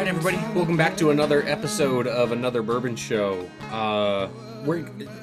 everybody. Welcome back to another episode of Another Bourbon Show.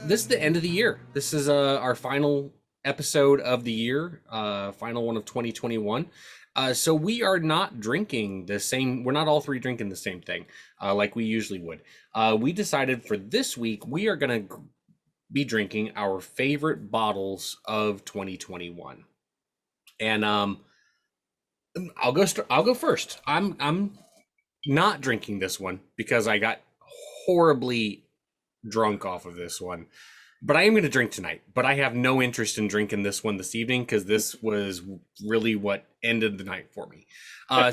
This is the end of the year. This is our final episode of the year, final one of 2021. So we are not drinking the same. We're not all three drinking the same thing like we usually would. We decided for this week we are going to be drinking our favorite bottles of 2021, and I'll go first. I'm not drinking this one because I got horribly drunk off of this one. But I am going to drink tonight. But I have no interest in drinking this one this evening because this was really what ended the night for me.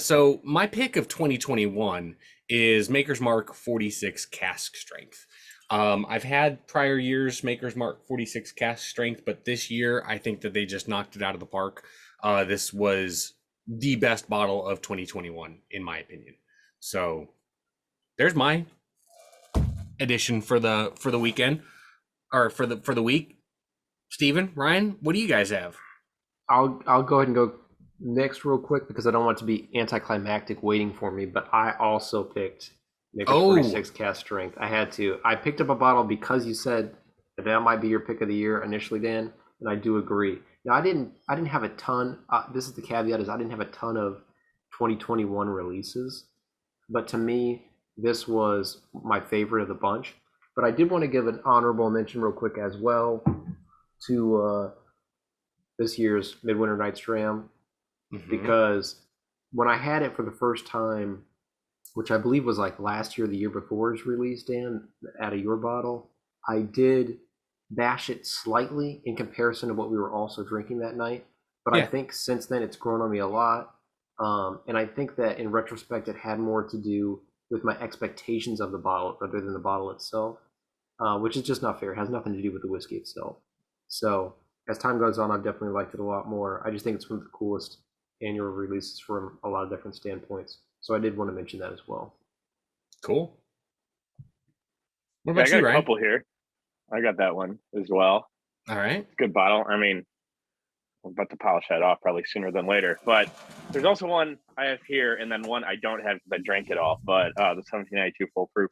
So my pick of 2021 is Maker's Mark 46 cask strength. I've had prior years Maker's Mark 46 cask strength, but this year I think that they just knocked it out of the park. This was the best bottle of 2021 in my opinion. So there's my addition for the weekend, or for the week. Steven, Ryan, what do you guys have? I'll go ahead and go next real quick because I don't want it to be anticlimactic waiting for me. But I also picked Maker's 46 cask strength. I had to. I picked up a bottle because you said that might be your pick of the year initially, Dan, and I do agree. Now I didn't have a ton. This is the caveat: is I didn't have a ton of 2021 releases. But to me, this was my favorite of the bunch. But I did want to give an honorable mention real quick as well to this year's Midwinter Night's Dram, because when I had it for the first time, which I believe was like last year, the year before its release, Dan, out of your bottle, I did bash it slightly in comparison to what we were also drinking that night. But I think since then it's grown on me a lot. And I think that in retrospect, it had more to do with my expectations of the bottle rather than the bottle itself, which is just not fair. It has nothing to do with the whiskey itself. So as time goes on, I've definitely liked it a lot more. I just think it's one of the coolest annual releases from a lot of different standpoints. So I did want to mention that as well. Cool. What about I got you, Ryan? a couple here. I got that one as well. All right. Good bottle. I mean, I'm about to polish that off probably sooner than later. But there's also one I have here, and then one I don't have because I drank it all. But the 1792 Full Proof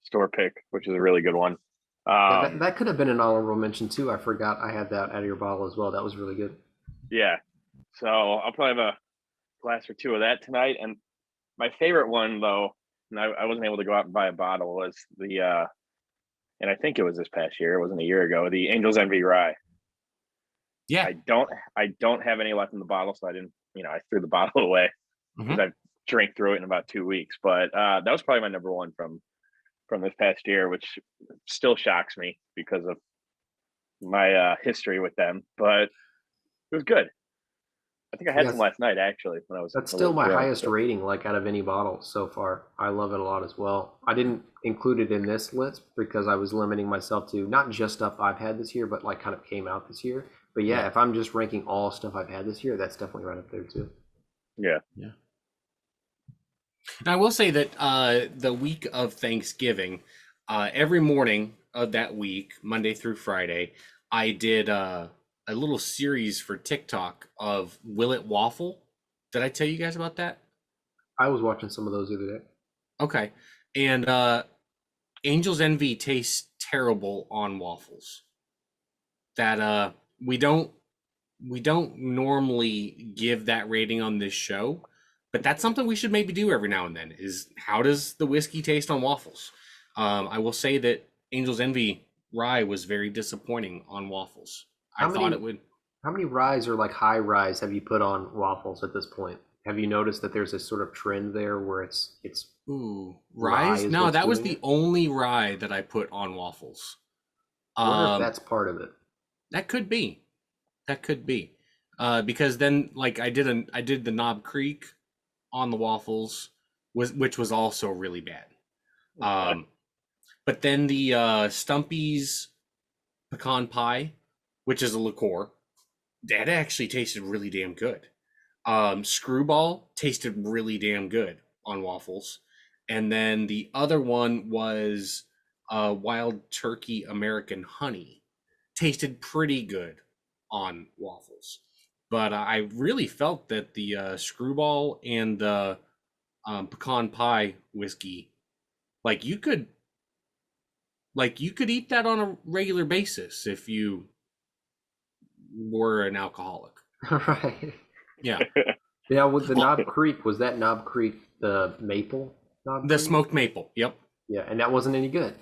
store pick, which is a really good one. That could have been an honorable mention too. I forgot I had that out of your bottle as well. That was really good. Yeah. So I'll probably have a glass or two of that tonight. And my favorite one, though, and I wasn't able to go out and buy a bottle, was the and I think it was this past year. It wasn't a year ago. The Angel's Envy Rye. Yeah. I don't have any left in the bottle, so I didn't. I threw the bottle away because I drank through it in about 2 weeks. But that was probably my number one from this past year, which still shocks me because of my history with them. But it was good. I think I had some last night actually when I was. That's still my highest rating, like out of any bottle so far. I love it a lot as well. I didn't include it in this list because I was limiting myself to not just stuff I've had this year, but like kind of came out this year. But yeah, if I'm just ranking all stuff I've had this year, that's definitely right up there too. Yeah. And I will say that the week of Thanksgiving, every morning of that week, Monday through Friday, I did a little series for TikTok of Will It Waffle. Did I tell you guys about that? I was watching some of those the other day. Okay. And Angel's Envy tastes terrible on waffles. That we don't normally give that rating on this show, but that's something we should maybe do every now and then, is how does the whiskey taste on waffles? I will say that Angel's Envy Rye was very disappointing on waffles. I thought it would. How many ryes or like high ryes have you put on waffles at this point? Have you noticed that there's a sort of trend there where it's ryes? No, that was the only rye that I put on waffles. I wonder if that's part of it. That could be. Because then, like, I did the Knob Creek on the waffles, which was also really bad. But then the Stumpy's pecan pie, which is a liqueur, that actually tasted really damn good. Screwball tasted really damn good on waffles. And then the other one was Wild Turkey American Honey. Tasted pretty good on waffles. But I really felt that the Screwball and the pecan pie whiskey, like you could eat that on a regular basis if you were an alcoholic. Right. Yeah. Yeah, with the Knob Creek, was that Knob Creek the maple Knob The Creek? smoked maple. Yep. Yeah, and that wasn't any good.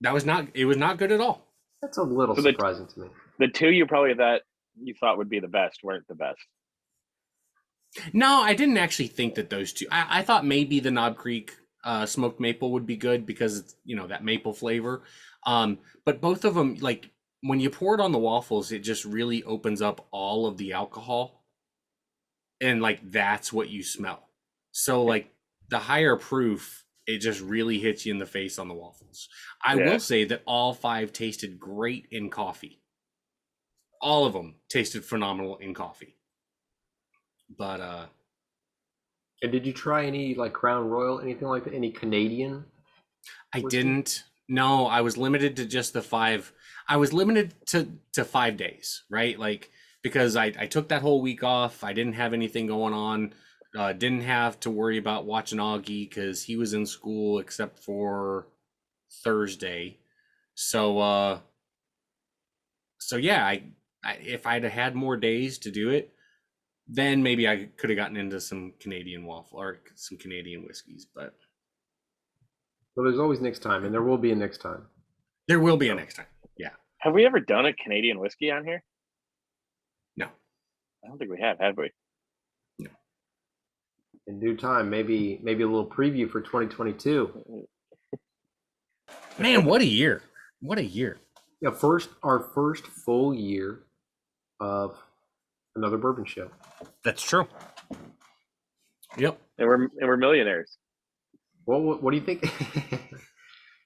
It was not good at all. That's a little So surprising to me. the two you thought would be the best weren't the best. No, I didn't actually think that those two. I thought maybe the Knob Creek smoked maple would be good because it's, that maple flavor. But both of them, like when you pour it on the waffles, it just really opens up all of the alcohol, and like that's what you smell. So like the higher proof, it just really hits you in the face on the waffles. I will say that all 5 tasted great in coffee. All of them tasted phenomenal in coffee. But And did you try any like Crown Royal, anything like that? Any Canadian? I didn't. No, I was limited to just the 5. I was limited to 5 days, right? Like because I took that whole week off. I didn't have anything going on. Didn't have to worry about watching Augie because he was in school except for Thursday. So yeah, I if I'd had more days to do it, then maybe I could have gotten into some Canadian waffle or some Canadian whiskeys, but Well, there's always next time, and there will be a next time. there will be a next time. Yeah. Have we ever done a Canadian whiskey on here? No. I don't think we have we? No. In due time, maybe a little preview for 2022. Man, what a year. What a year. Yeah, our first full year of another bourbon show. That's true. Yep. And we're millionaires. Well, what do you think?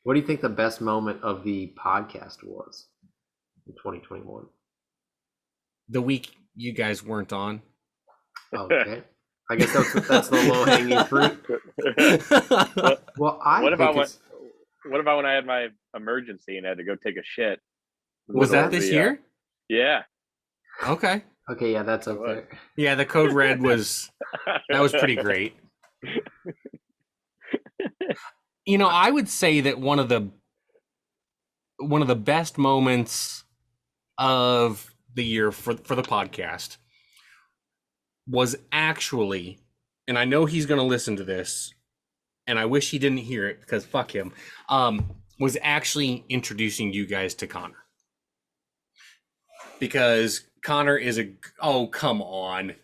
What do you think the best moment of the podcast was in 2021? The week you guys weren't on. Okay, I guess that's the low hanging fruit. Well, what about when I had my emergency and had to go take a shit? Was that this year? Yeah. Okay. Okay, yeah, that's up there. Yeah, the Code Red was pretty great. I would say that one of the best moments of the year for the podcast was actually, and I know he's going to listen to this, and I wish he didn't hear it because fuck him, was actually introducing you guys to Connor. Because Connor is come on.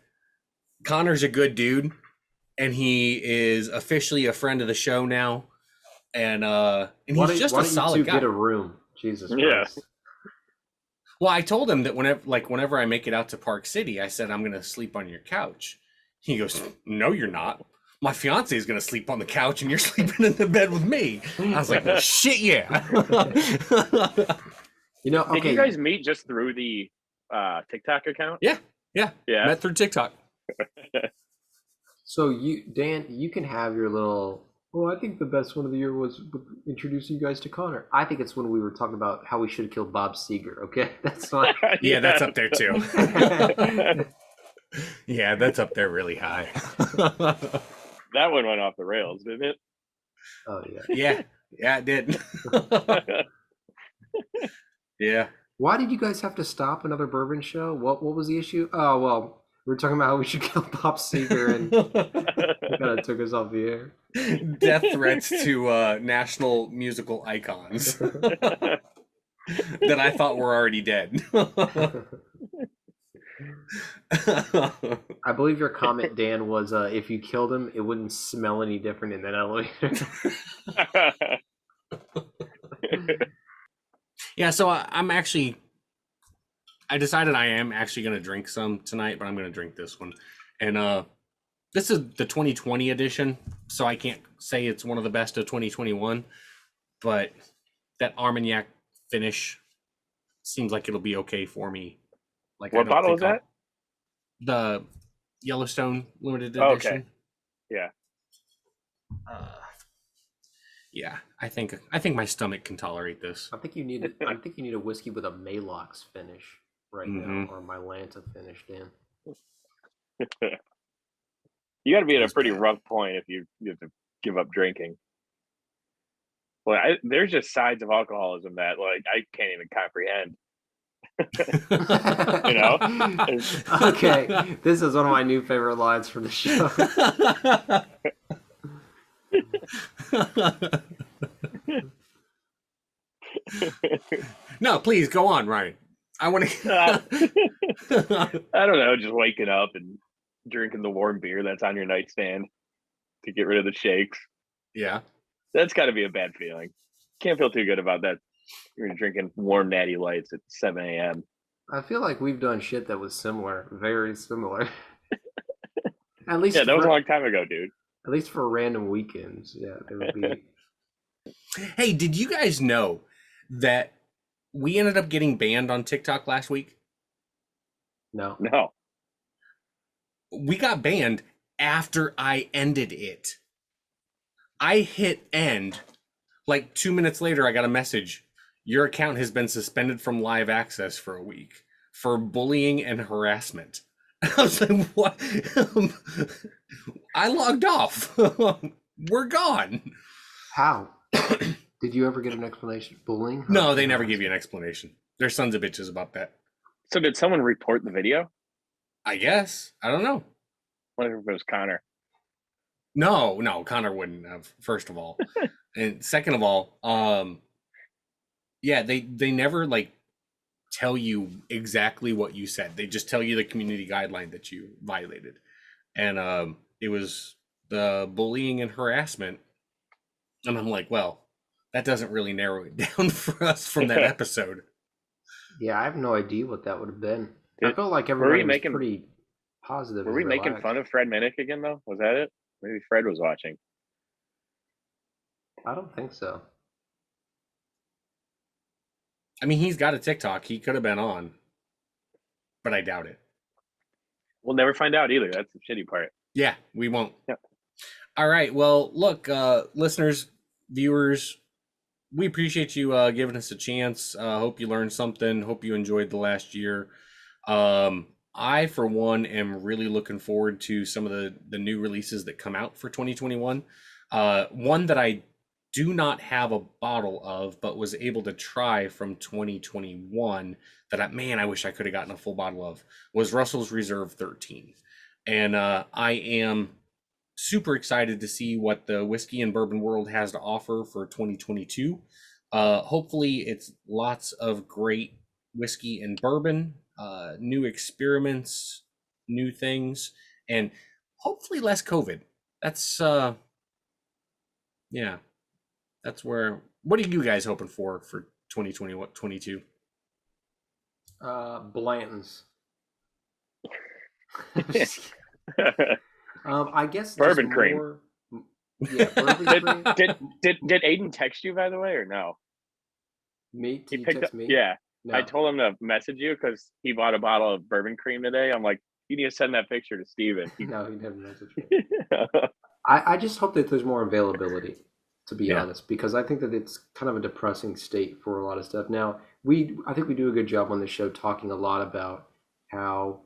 Connor's a good dude, and he is officially a friend of the show now. And he's just a solid guy. Get a room, Jesus Christ. Yeah. Well, I told him that whenever I make it out to Park City, I said I'm gonna sleep on your couch. He goes, "No, you're not. My fiance is gonna sleep on the couch, and you're sleeping in the bed with me." I was like, well, "Shit, yeah." Okay. Did you guys meet just through the TikTok account? Yeah. Met through TikTok. So Dan, you can have your little. Well, I think the best one of the year was introducing you guys to Connor. I think it's when we were talking about how we should have killed Bob Seger. Okay, that's not. Yeah, that's up there too. Yeah, that's up there really high. That one went off the rails, didn't it? Oh yeah. Yeah, it did. Yeah. Why did you guys have to stop another bourbon show? What was the issue? Oh well, we were talking about how we should kill Bob Seger, and it kind of took us off the air. Death threats to national musical icons that I thought were already dead. I believe your comment, Dan, was if you killed him, it wouldn't smell any different in that elevator. Yeah, so I decided I am actually going to drink some tonight, but I'm going to drink this one. And this is the 2020 edition, so I can't say it's one of the best of 2021, but that Armagnac finish seems like it'll be okay for me. Like, what bottle is that? The Yellowstone limited edition. Oh, okay. Yeah. Yeah, I think my stomach can tolerate this. I think you need a whiskey with a Malox finish right now, or Mylanta finish, Dan. You got to be at a was pretty bad. rough point if you have to give up drinking. Well, there's just sides of alcoholism that like I can't even comprehend. You know? Okay, this is one of my new favorite lines from the show. No, please go on, Ryan. I want I to. don't know, just waking up and drinking the warm beer that's on your nightstand to get rid of the shakes. Yeah. That's got to be a bad feeling. Can't feel too good about that. You're drinking warm natty lights at 7 a.m. I feel like we've done shit that was similar, very similar. At least Yeah, that was a for long time ago, dude. at least for random weekends. Yeah, there would be. Hey, did you guys know that we ended up getting banned on TikTok last week? No. No. We got banned after I ended it. I hit end. Like 2 minutes later, I got a message. Your account has been suspended from live access for a week for bullying and harassment. I was like, what? I logged off. We're gone. How? Did you ever get an explanation? Bullying? No, they never give you an explanation. They're sons of bitches about that. So did someone report the video? I guess. I don't know. I wonder if it was Connor. No, Connor wouldn't have, first of all. And second of all, yeah, they never like tell you exactly what you said. They just tell you the community guideline that you violated. And it was the bullying and harassment. And I'm like, well, that doesn't really narrow it down for us from that episode. Yeah, I have no idea what that would have been. I Did- felt like we everybody was making- pretty positive. Were we and making relaxed. fun of Fred Minnick again, though? Was that it? Maybe Fred was watching. I don't think so. I mean, he's got a TikTok. He could have been on, but I doubt it. We'll never find out either. That's the shitty part. Yeah, we won't. Yep. All right. Well, look, listeners, viewers, we appreciate you giving us a chance. Hope you learned something. Hope you enjoyed the last year. I, for one, am really looking forward to some of the new releases that come out for 2021. One that I do not have a bottle of, but was able to try from 2021 that I wish I could have gotten a full bottle of, was Russell's Reserve 13. And I am super excited to see what the whiskey and bourbon world has to offer for 2022. Hopefully it's lots of great whiskey and bourbon, new experiments, new things, and hopefully less COVID. That's yeah, that's where. What are you guys hoping for 2022? Blanton's. I guess just Bourbon cream. more- Yeah, bourbon cream. Did Aiden text you, by the way, or no? Me? He You picked text up. me? Yeah, No. I told him to message you because he bought a bottle of bourbon cream today. I'm like, you need to send that picture to Steven. No, he never messaged me. I just hope that there's more availability, to be Yeah. honest, because I think that it's kind of a depressing state for a lot of stuff. Now, I think we do a good job on the show talking a lot about how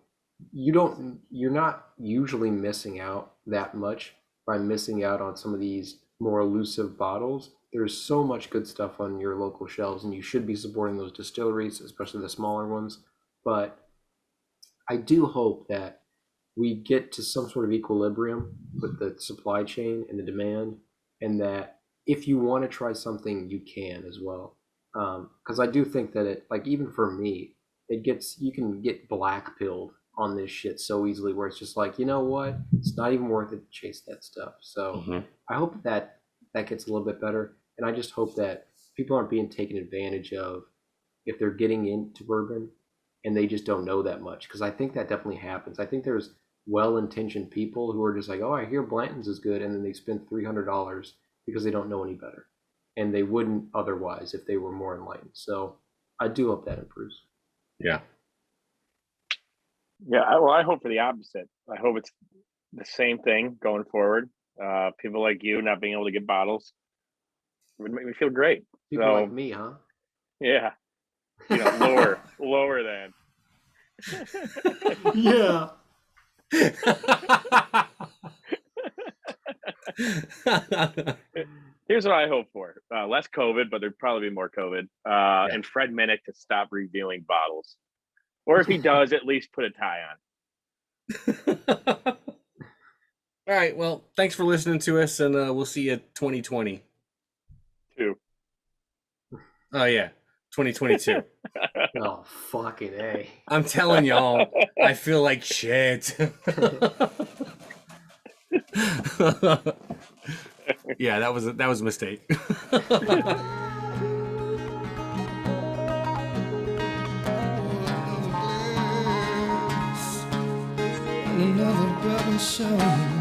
you're not usually missing out that much by missing out on some of these more elusive bottles. There's so much good stuff on your local shelves, and you should be supporting those distilleries, especially the smaller ones. But I do hope that we get to some sort of equilibrium with the supply chain and the demand, and that if you want to try something, you can as well. Because I do think that it, like, even for me, you can get black pilled on this shit so easily, where it's just like, you know what, it's not even worth it to chase that stuff. So I hope that gets a little bit better, and I just hope that people aren't being taken advantage of if they're getting into bourbon and they just don't know that much, because I think that definitely happens. I think there's well-intentioned people who are just like, oh, I hear Blanton's is good, and then they spend $300 because they don't know any better, and they wouldn't otherwise if they were more enlightened. So I do hope that improves. Yeah. Yeah, I hope for the opposite. I hope it's the same thing going forward. People like you not being able to get bottles would make me feel great. People So, like me, huh? yeah, lower than. Yeah. Here's what I hope for: less COVID, but there'd probably be more COVID. And Fred Minnick to stop reviewing bottles, or if he does, at least put a tie on. All right. Well, thanks for listening to us, and we'll see you 2020. Oh yeah, 2022. Oh fucking A. I'm telling y'all, I feel like shit. Yeah, that was a mistake. Another bourbon show.